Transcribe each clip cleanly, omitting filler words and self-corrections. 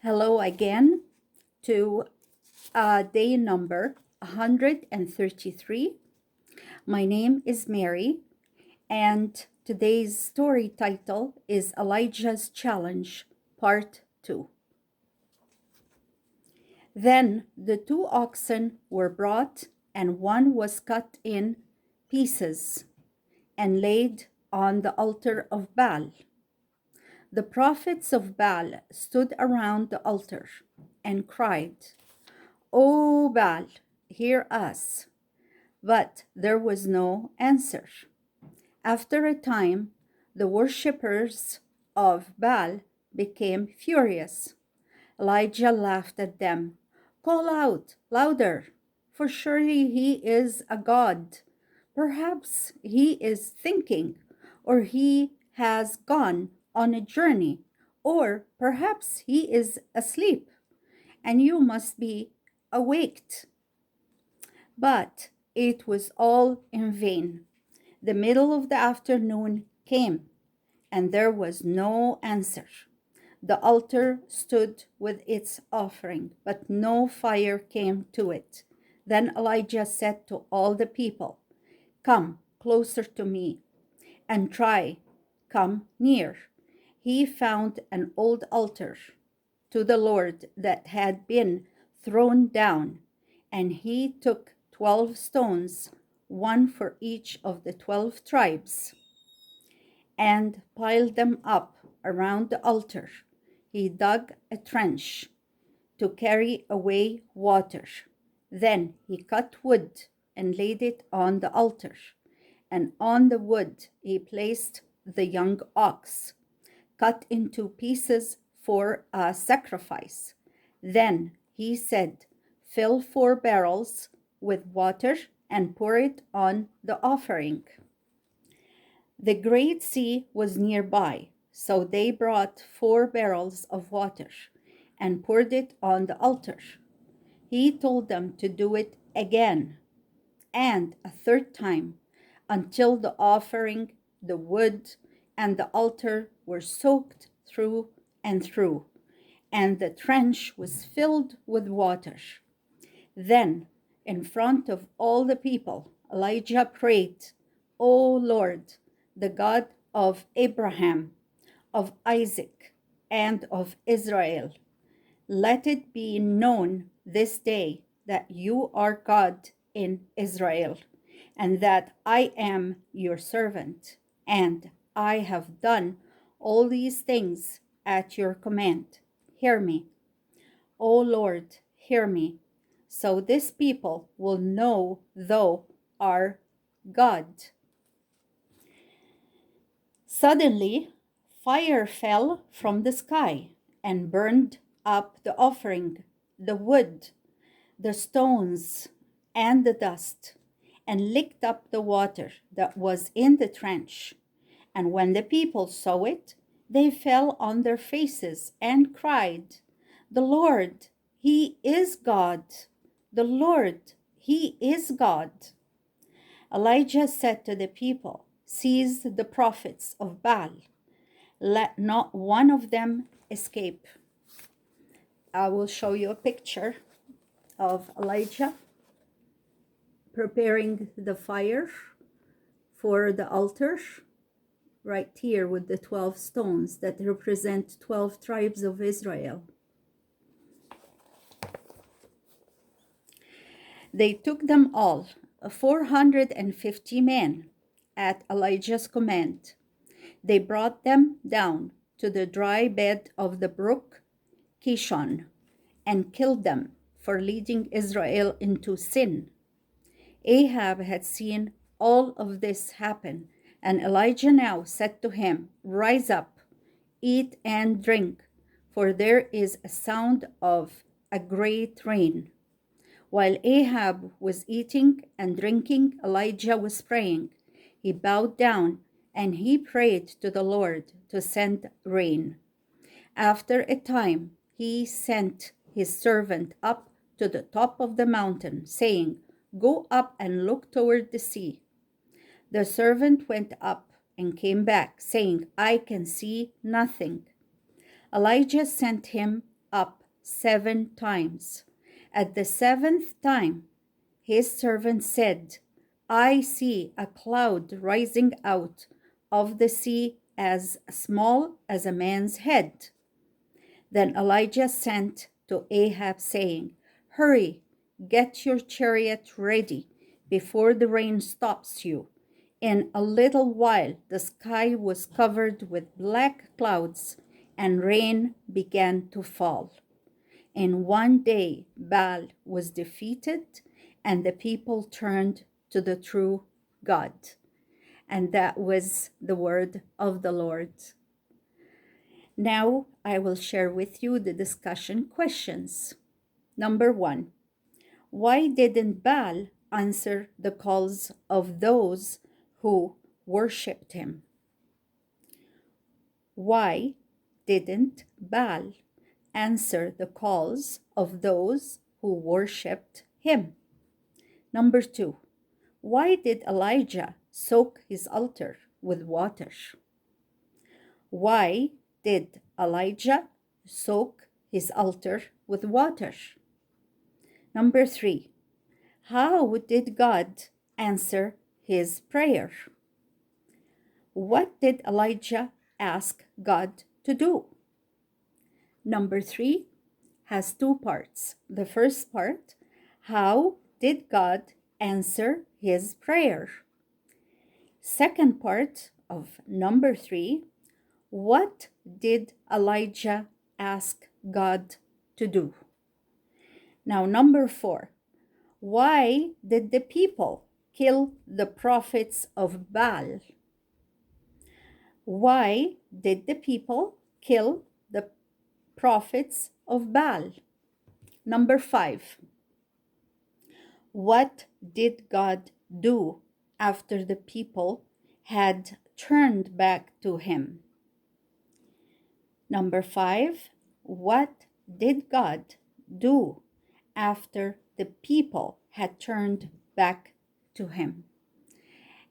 Hello again to day number 133. My name is Mary, and today's story title is Elijah's Challenge, Part 2. Then the two oxen were brought, and one was cut in pieces and laid on the altar of Baal. The prophets of Baal stood around the altar and cried, "O Baal, hear us." But there was no answer. After a time, the worshippers of Baal became furious. Elijah laughed at them. "Call out louder, for surely he is a god. Perhaps he is thinking, or he has gone on a journey, or perhaps he is asleep, and you must be awaked." But it was all in vain. The middle of the afternoon came, and there was no answer. The altar stood with its offering, but no fire came to it. Then Elijah said to all the people, "Come closer to me and try, come near." He found an old altar to the Lord that had been thrown down, and he took 12 stones, one for each of the 12 tribes, and piled them up around the altar. He dug a trench to carry away water. Then he cut wood and laid it on the altar, and on the wood he placed the young ox, cut into pieces for a sacrifice. Then he said, "Fill 4 barrels with water and pour it on the offering." The great sea was nearby, so they brought 4 barrels of water and poured it on the altar. He told them to do it again and a third time until the offering, the wood, and the altar were soaked through and through, and the trench was filled with water. Then, in front of all the people, Elijah prayed, "O Lord, the God of Abraham, of Isaac, and of Israel, let it be known this day that you are God in Israel, and that I am your servant, and I have done all these things at your command. Hear me, O Lord, hear me, so this people will know thou art God." Suddenly, fire fell from the sky and burned up the offering, the wood, the stones, and the dust, and licked up the water that was in the trench. And when the people saw it, they fell on their faces and cried, "The Lord, He is God! The Lord, He is God!" Elijah said to the people, "Seize the prophets of Baal. Let not one of them escape." I will show you a picture of Elijah preparing the fire for the altar right here with the 12 stones that represent 12 tribes of Israel. They took them all, 450 men, at Elijah's command. They brought them down to the dry bed of the brook Kishon and killed them for leading Israel into sin. Ahab had seen all of this happen, and Elijah now said to him, "Rise up, eat and drink, for there is a sound of a great rain." While Ahab was eating and drinking, Elijah was praying. He bowed down and he prayed to the Lord to send rain. After a time, he sent his servant up to the top of the mountain, saying, "Go up and look toward the sea." The servant went up and came back, saying, "I can see nothing." Elijah sent him up 7 times. At the 7th time, his servant said, I see a cloud rising out of the sea as small as a man's head. Then Elijah sent to Ahab, saying, Hurry, get your chariot ready before the rain stops you. In a little while, the sky was covered with black clouds, and rain began to fall. In one day, Baal was defeated, and the people turned to the true God. And that was the word of the Lord. Now I will share with you the discussion questions. Number 1, why didn't Baal answer the calls of those who worshipped him? Why didn't Baal answer the calls of those who worshipped him? Number 2, why did Elijah soak his altar with water? Why did Elijah soak his altar with water? Number 3, how did God answer his prayer? What did Elijah ask God to do? Number 3 has 2 parts. The first part, how did God answer his prayer? Second part of number 3, what did Elijah ask God to do? Now, number 4, why did the people kill the prophets of Baal? Why did the people kill the prophets of Baal? Number 5, what did God do after the people had turned back to him? Number 5, what did God do after the people had turned back to him?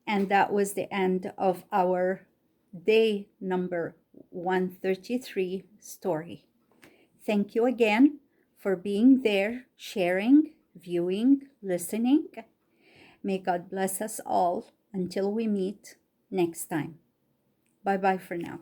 And that was the end of our day number 133 story. Thank you again for being there, sharing, viewing, listening. May God bless us all until we meet next time. Bye-bye for now.